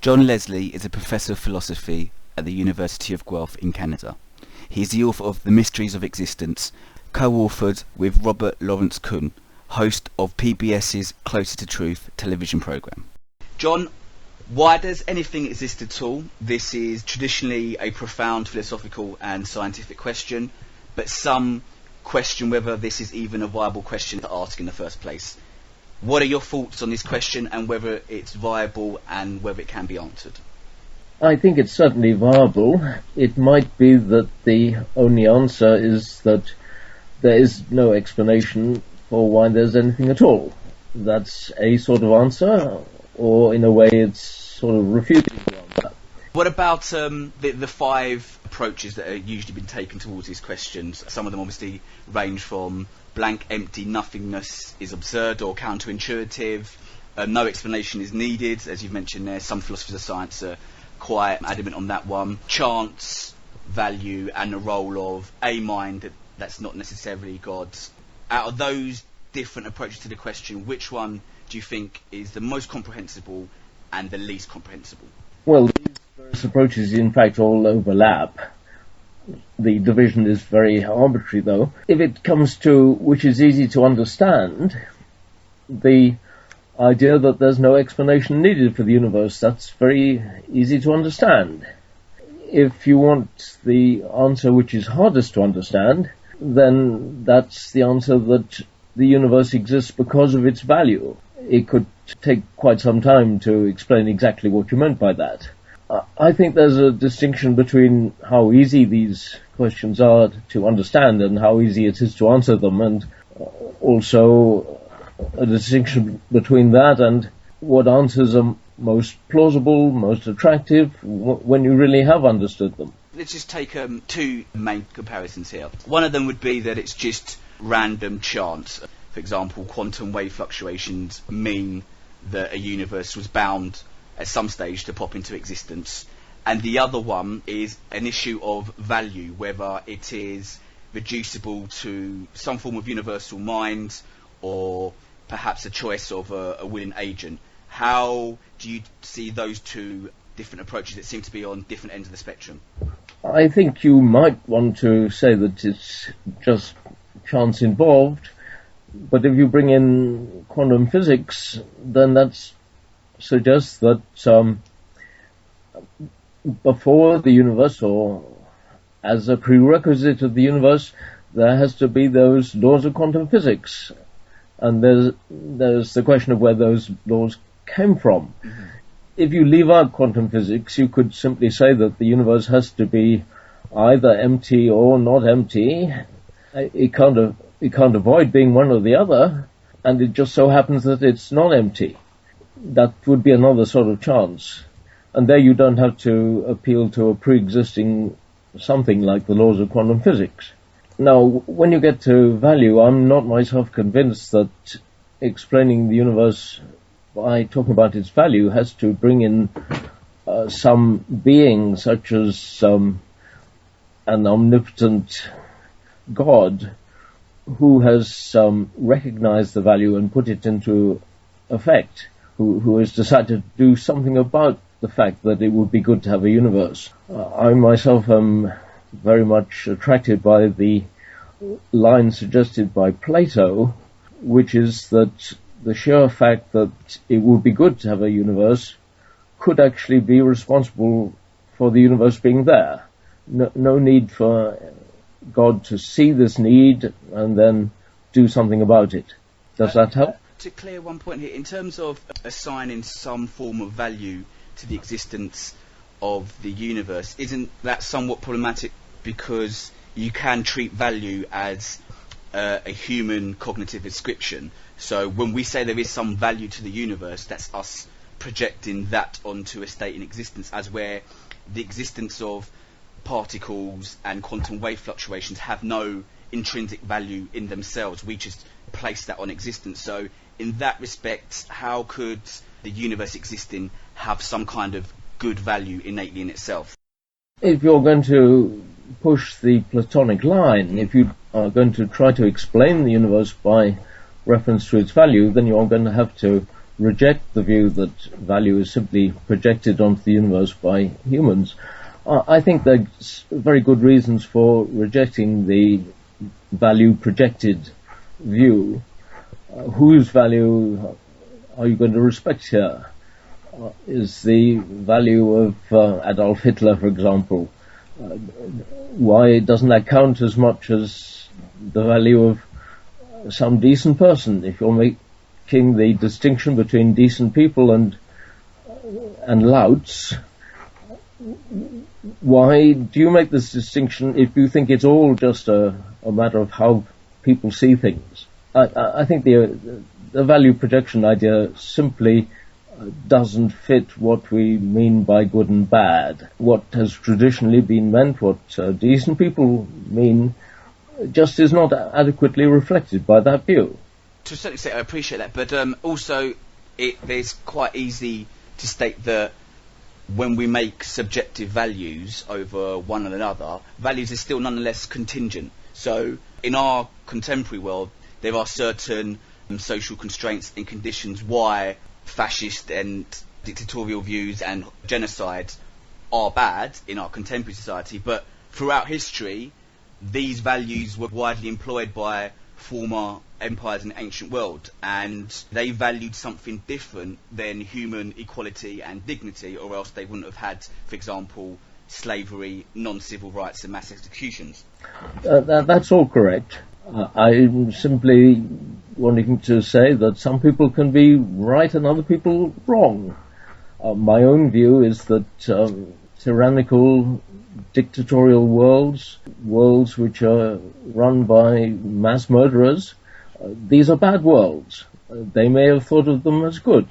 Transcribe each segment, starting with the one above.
John Leslie is a professor of philosophy at the University of Guelph in Canada. He is the author of The Mysteries of Existence, co-authored with Robert Lawrence Kuhn, host of PBS's Closer to Truth television programme. John, why does anything exist at all? This is traditionally a profound philosophical and scientific question, but some question whether this is even a viable question to ask in the first place. What are your thoughts on this question and whether it's viable and whether it can be answered? I think it's certainly viable. It might be that the only answer is that there is no explanation for why there's anything at all. That's a sort of answer, or in a way it's sort of refuting the answer. What about the five approaches that are usually been taken towards these questions? Some of them obviously range from blank, empty, nothingness is absurd or counterintuitive, no explanation is needed, as you've mentioned there. Some philosophers of science are quite adamant on that one. Chance, value, and the role of a mind that's not necessarily God's. Out of those different approaches to the question, which one do you think is the most comprehensible and the least comprehensible? Well, these various approaches in fact all overlap. The division is very arbitrary, though. If it comes to which is easy to understand, the idea that there's no explanation needed for the universe, that's very easy to understand. If you want the answer which is hardest to understand, then that's the answer that the universe exists because of its value. It could take quite some time to explain exactly what you meant by that. I think there's a distinction between how easy these questions are to understand and how easy it is to answer them, and also a distinction between that and what answers are most plausible, most attractive, when you really have understood them. Let's just take two main comparisons here. One of them would be that it's just random chance. For example, quantum wave fluctuations mean that a universe was bound at some stage to pop into existence. And the other one is an issue of value, whether it is reducible to some form of universal mind or perhaps a choice of a willing agent. How do you see those two different approaches that seem to be on different ends of the spectrum? I think you might want to say that it's just chance involved, but if you bring in quantum physics, then that suggests that before the universe, or as a prerequisite of the universe, there has to be those laws of quantum physics. And there's the question of where those laws came from. Mm-hmm. If you leave out quantum physics, you could simply say that the universe has to be either empty or not empty. It can't avoid being one or the other, and it just so happens that it's not empty. That would be another sort of chance. And there you don't have to appeal to a pre-existing something like the laws of quantum physics. Now, when you get to value, I'm not myself convinced that explaining the universe by talking about its value has to bring in some being such as an omnipotent God who has recognized the value and put it into effect, who has decided to do something about the fact that it would be good to have a universe. I myself am very much attracted by the line suggested by Plato, which is that the sheer fact that it would be good to have a universe could actually be responsible for the universe being there. No need for God to see this need and then do something about it. Does that help? To clear one point here, in terms of assigning some form of value to the existence of the universe, isn't that somewhat problematic because you can treat value as a human cognitive ascription? So when we say there is some value to the universe, that's us projecting that onto a state in existence, as where the existence of particles and quantum wave fluctuations have no intrinsic value in themselves. We just place that on existence. So in that respect, how could the universe existing have some kind of good value innately in itself? If you're going to push the Platonic line, if you are going to try to explain the universe by reference to its value, then you're going to have to reject the view that value is simply projected onto the universe by humans. I think there's very good reasons for rejecting the value projected view. Whose value are you going to respect here? Is the value of Adolf Hitler, for example, why doesn't that count as much as the value of some decent person? If you're making the distinction between decent people and louts, why do you make this distinction if you think it's all just a matter of how people see things? I think the value projection idea simply doesn't fit what we mean by good and bad. What has traditionally been meant, what decent people mean, just is not adequately reflected by that view. To a certain extent, I appreciate that, but also it's quite easy to state that when we make subjective values over one another, values are still nonetheless contingent. So in our contemporary world, there are certain social constraints and conditions why fascist and dictatorial views and genocide are bad in our contemporary society, but throughout history these values were widely employed by former empires in the ancient world, and they valued something different than human equality and dignity, or else they wouldn't have had, for example, slavery, non-civil rights and mass executions. That's all correct. I'm simply wanting to say that some people can be right and other people wrong. My own view is that tyrannical, dictatorial worlds which are run by mass murderers, these are bad worlds. They may have thought of them as good.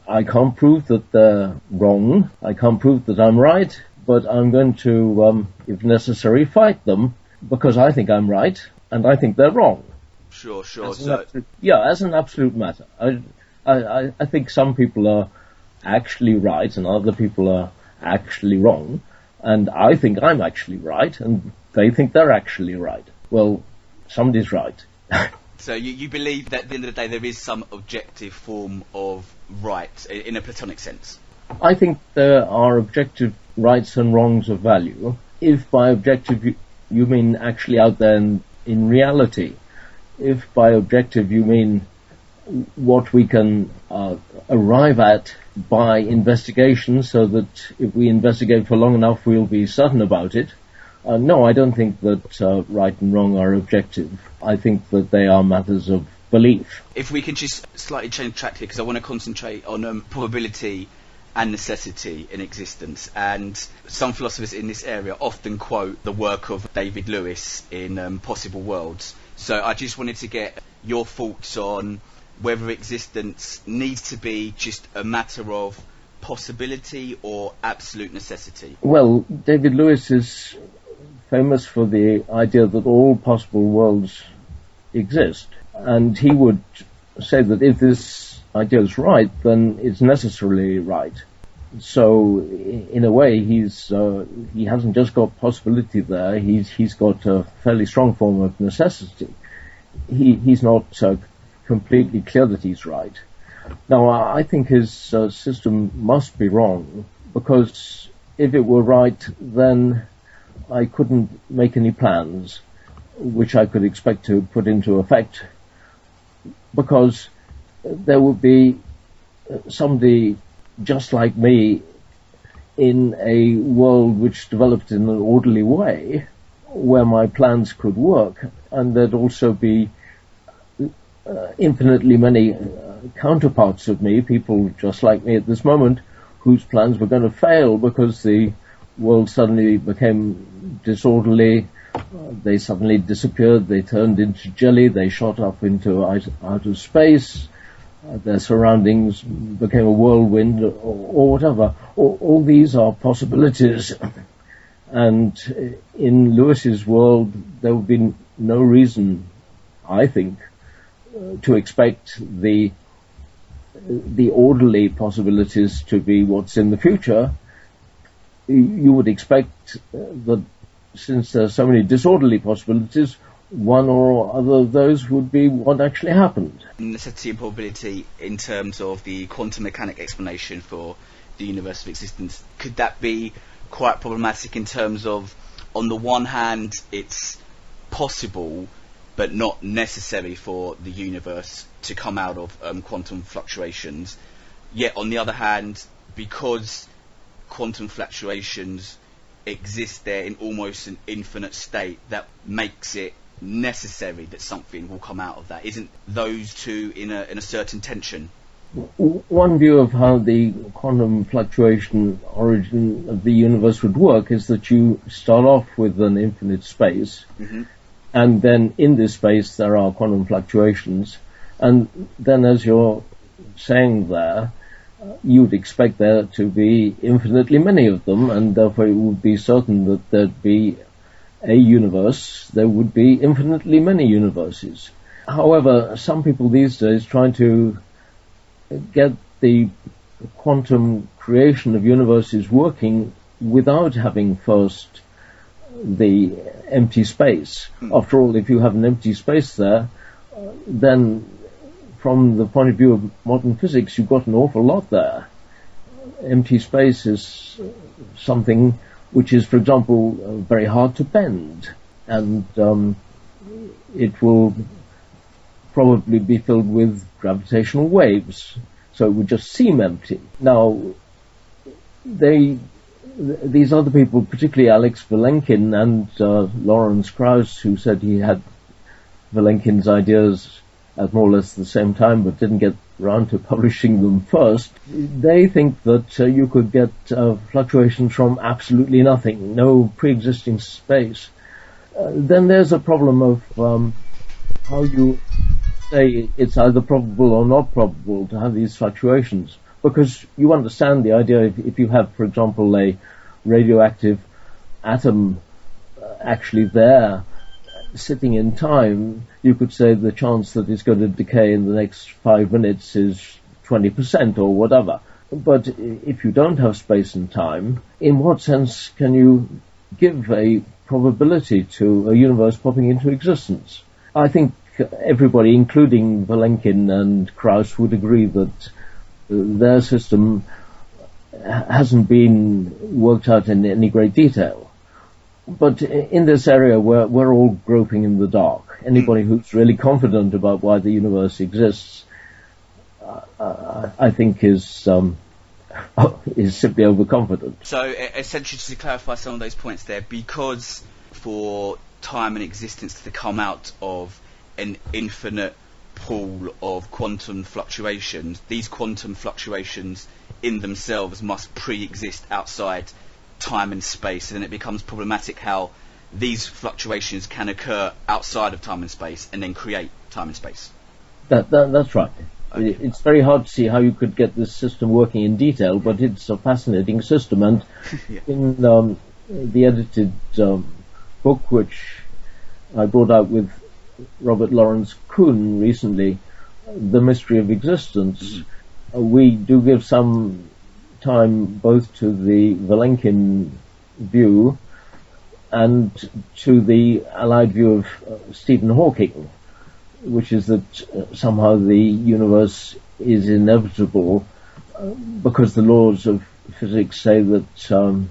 I can't prove that they're wrong. I can't prove that I'm right, but I'm going to, if necessary, fight them because I think I'm right and I think they're wrong. Sure. As an absolute matter. I think some people are actually right and other people are actually wrong, and I think I'm actually right and they think they're actually right. Well, somebody's right. So you believe that at the end of the day there is some objective form of right in a Platonic sense? I think there are objective rights and wrongs of value. If by objective you mean actually out there in reality, if by objective you mean what we can arrive at by investigation, so that if we investigate for long enough we'll be certain about it, no, I don't think that right and wrong are objective. I think that they are matters of belief. If we can just slightly change track here, because I want to concentrate on probability and necessity in existence, and some philosophers in this area often quote the work of David Lewis in Possible Worlds. So I just wanted to get your thoughts on whether existence needs to be just a matter of possibility or absolute necessity. Well, David Lewis is famous for the idea that all possible worlds exist, and he would say that if this idea is right, then it's necessarily right. So, in a way, he hasn't just got possibility there. He's got a fairly strong form of necessity. He's not completely clear that he's right. Now, I think his system must be wrong, because if it were right, then I couldn't make any plans which I could expect to put into effect, because there would be somebody just like me in a world which developed in an orderly way where my plans could work, and there'd also be infinitely many counterparts of me, people just like me at this moment, whose plans were going to fail because the world suddenly became disorderly, they suddenly disappeared, they turned into jelly, they shot up into outer space, their surroundings became a whirlwind, or whatever. All these are possibilities. And in Lewis's world, there would be no reason, I think, to expect the orderly possibilities to be what's in the future. You would expect that since there are so many disorderly possibilities, one or other of those would be what actually happened. Necessity and probability in terms of the quantum mechanic explanation for the universe of existence, could that be quite problematic in terms of, on the one hand, it's possible but not necessary for the universe to come out of quantum fluctuations, yet on the other hand, because quantum fluctuations exist there in almost an infinite state, that makes it necessary that something will come out of that? Isn't those two in a certain tension? One view of how the quantum fluctuation origin of the universe would work is that you start off with an infinite space, and then in this space there are quantum fluctuations, and then, as you're saying there, you'd expect there to be infinitely many of them, and therefore it would be certain that there'd be a universe, there would be infinitely many universes. However, some people these days try to get the quantum creation of universes working without having first the empty space. After all, if you have an empty space there, then from the point of view of modern physics, you've got an awful lot there. Empty space is something which is, for example, very hard to bend, and it will probably be filled with gravitational waves, so it would just seem empty. Now, these other people, particularly Alex Vilenkin and Lawrence Krauss, who said he had Vilenkin's ideas at more or less the same time but didn't get around to publishing them first, they think that you could get fluctuations from absolutely nothing, no pre-existing space. Then there's a problem of how you say it's either probable or not probable to have these fluctuations, because you understand the idea if you have, for example, a radioactive atom actually there sitting in time, you could say the chance that it's going to decay in the next 5 minutes is 20% or whatever. But if you don't have space and time, in what sense can you give a probability to a universe popping into existence? I think everybody, including Vilenkin and Krauss, would agree that their system hasn't been worked out in any great detail. But in this area, we're all groping in the dark. Anybody who's really confident about why the universe exists, I think, is simply overconfident. So, essentially, just to clarify some of those points there, because for time and existence to come out of an infinite pool of quantum fluctuations, these quantum fluctuations in themselves must pre-exist outside time and space, and then it becomes problematic how these fluctuations can occur outside of time and space and then create time and space. That's right. Okay. It's very hard to see how you could get this system working in detail, but it's a fascinating system, and Yeah. in the edited book which I brought out with Robert Lawrence Kuhn recently, The Mystery of Existence, we do give some time both to the Vilenkin view and to the allied view of Stephen Hawking, which is that somehow the universe is inevitable because the laws of physics say that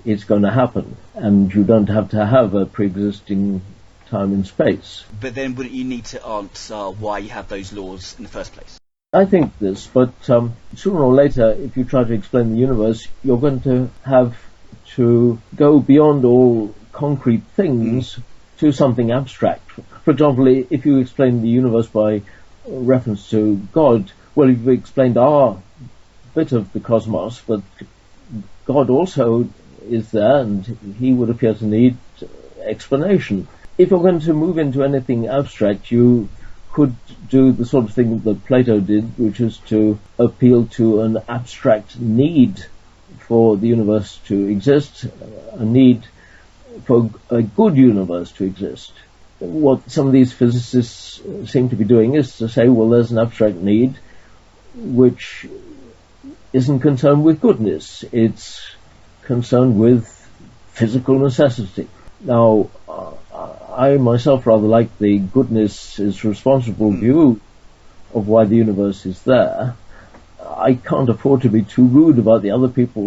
it's going to happen, and you don't have to have a pre-existing time and space. But then wouldn't you need to answer why you have those laws in the first place? I think this, but sooner or later, if you try to explain the universe, you're going to have to go beyond all concrete things to something abstract. For example, if you explain the universe by reference to God, well, you've explained our bit of the cosmos, but God also is there, and he would appear to need explanation. If you're going to move into anything abstract, you could do the sort of thing that Plato did, which is to appeal to an abstract need for the universe to exist, a need for a good universe to exist. What some of these physicists seem to be doing is to say, well, there's an abstract need which isn't concerned with goodness, it's concerned with physical necessity. Now, I myself rather like the goodness is responsible view of why the universe is there. I can't afford to be too rude about the other people